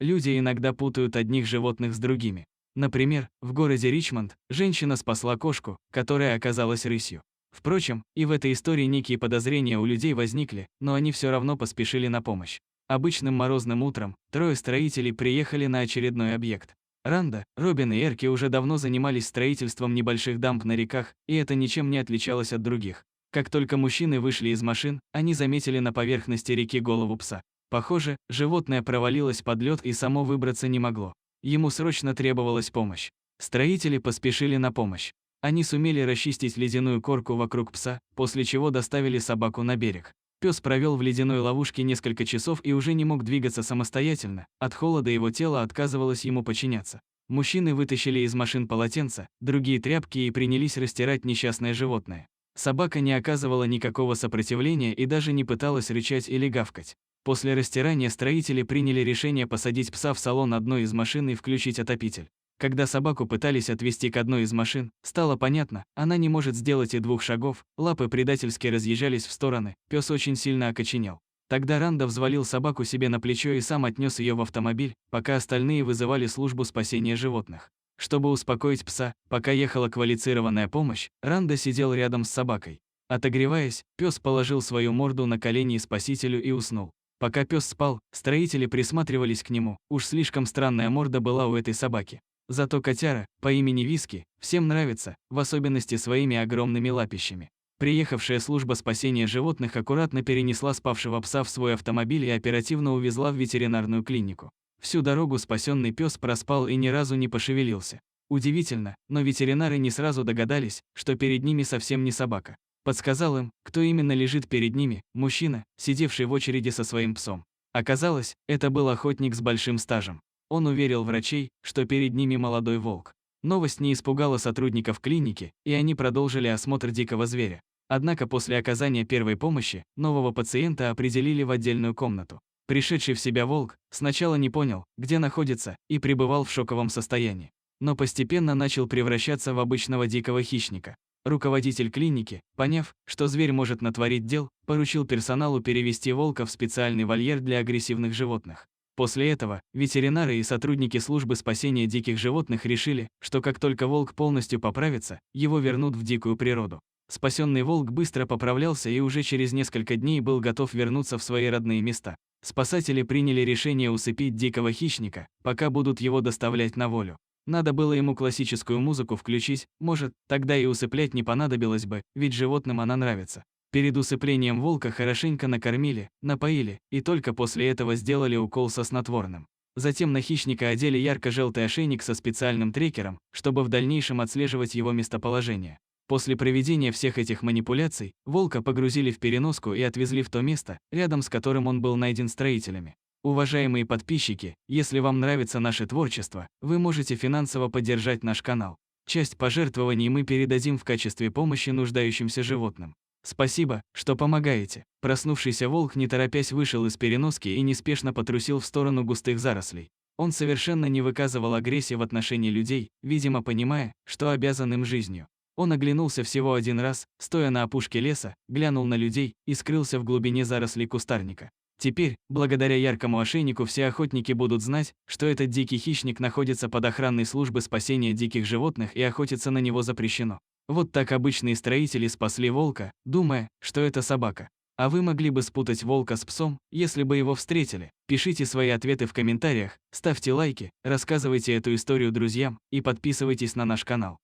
люди иногда путают одних животных с другими. Например, в городе Ричмонд женщина спасла кошку, которая оказалась рысью. Впрочем, и в этой истории некие подозрения у людей возникли, но они все равно поспешили на помощь. Обычным морозным утром трое строителей приехали на очередной объект. Ранда, Робин и Эрки уже давно занимались строительством небольших дамб на реках, и это ничем не отличалось от других. Как только мужчины вышли из машин, они заметили на поверхности реки голову пса. Похоже, животное провалилось под лед и само выбраться не могло. Ему срочно требовалась помощь. Строители поспешили на помощь. Они сумели расчистить ледяную корку вокруг пса, после чего доставили собаку на берег. Пес провел в ледяной ловушке несколько часов и уже не мог двигаться самостоятельно, от холода его тело отказывалось ему подчиняться. Мужчины вытащили из машин полотенца, другие тряпки и принялись растирать несчастное животное. Собака не оказывала никакого сопротивления и даже не пыталась рычать или гавкать. После растирания строители приняли решение посадить пса в салон одной из машин и включить отопитель. Когда собаку пытались отвезти к одной из машин, стало понятно, она не может сделать и 2 шагов, лапы предательски разъезжались в стороны, пес очень сильно окоченел. Тогда Ранда взвалил собаку себе на плечо и сам отнес ее в автомобиль, пока остальные вызывали службу спасения животных. Чтобы успокоить пса, пока ехала квалифицированная помощь, Ранда сидел рядом с собакой. Отогреваясь, пес положил свою морду на колени спасителю и уснул. Пока пес спал, строители присматривались к нему, уж слишком странная морда была у этой собаки. Зато котяра, по имени Виски, всем нравится, в особенности своими огромными лапищами. Приехавшая служба спасения животных аккуратно перенесла спавшего пса в свой автомобиль и оперативно увезла в ветеринарную клинику. Всю дорогу спасенный пес проспал и ни разу не пошевелился. Удивительно, но ветеринары не сразу догадались, что перед ними совсем не собака. Подсказал им, кто именно лежит перед ними, мужчина, сидевший в очереди со своим псом. Оказалось, это был охотник с большим стажем. Он уверил врачей, что перед ними молодой волк. Новость не испугала сотрудников клиники, и они продолжили осмотр дикого зверя. Однако после оказания первой помощи, нового пациента определили в отдельную комнату. Пришедший в себя волк сначала не понял, где находится, и пребывал в шоковом состоянии. Но постепенно начал превращаться в обычного дикого хищника. Руководитель клиники, поняв, что зверь может натворить дел, поручил персоналу перевести волка в специальный вольер для агрессивных животных. После этого ветеринары и сотрудники службы спасения диких животных решили, что как только волк полностью поправится, его вернут в дикую природу. Спасенный волк быстро поправлялся и уже через несколько дней был готов вернуться в свои родные места. Спасатели приняли решение усыпить дикого хищника, пока будут его доставлять на волю. Надо было ему классическую музыку включить, может, тогда и усыплять не понадобилось бы, ведь животным она нравится. Перед усыплением волка хорошенько накормили, напоили, и только после этого сделали укол со снотворным. Затем на хищника одели ярко-желтый ошейник со специальным трекером, чтобы в дальнейшем отслеживать его местоположение. После проведения всех этих манипуляций, волка погрузили в переноску и отвезли в то место, рядом с которым он был найден строителями. Уважаемые подписчики, если вам нравится наше творчество, вы можете финансово поддержать наш канал. Часть пожертвований мы передадим в качестве помощи нуждающимся животным. Спасибо, что помогаете. Проснувшийся волк не торопясь вышел из переноски и неспешно потрусил в сторону густых зарослей. Он совершенно не выказывал агрессии в отношении людей, видимо понимая, что обязан им жизнью. Он оглянулся всего один раз, стоя на опушке леса, глянул на людей и скрылся в глубине зарослей кустарника. Теперь, благодаря яркому ошейнику, все охотники будут знать, что этот дикий хищник находится под охраной службы спасения диких животных и охотиться на него запрещено. Вот так обычные строители спасли волка, думая, что это собака. А вы могли бы спутать волка с псом, если бы его встретили. Пишите свои ответы в комментариях, ставьте лайки, рассказывайте эту историю друзьям и подписывайтесь на наш канал.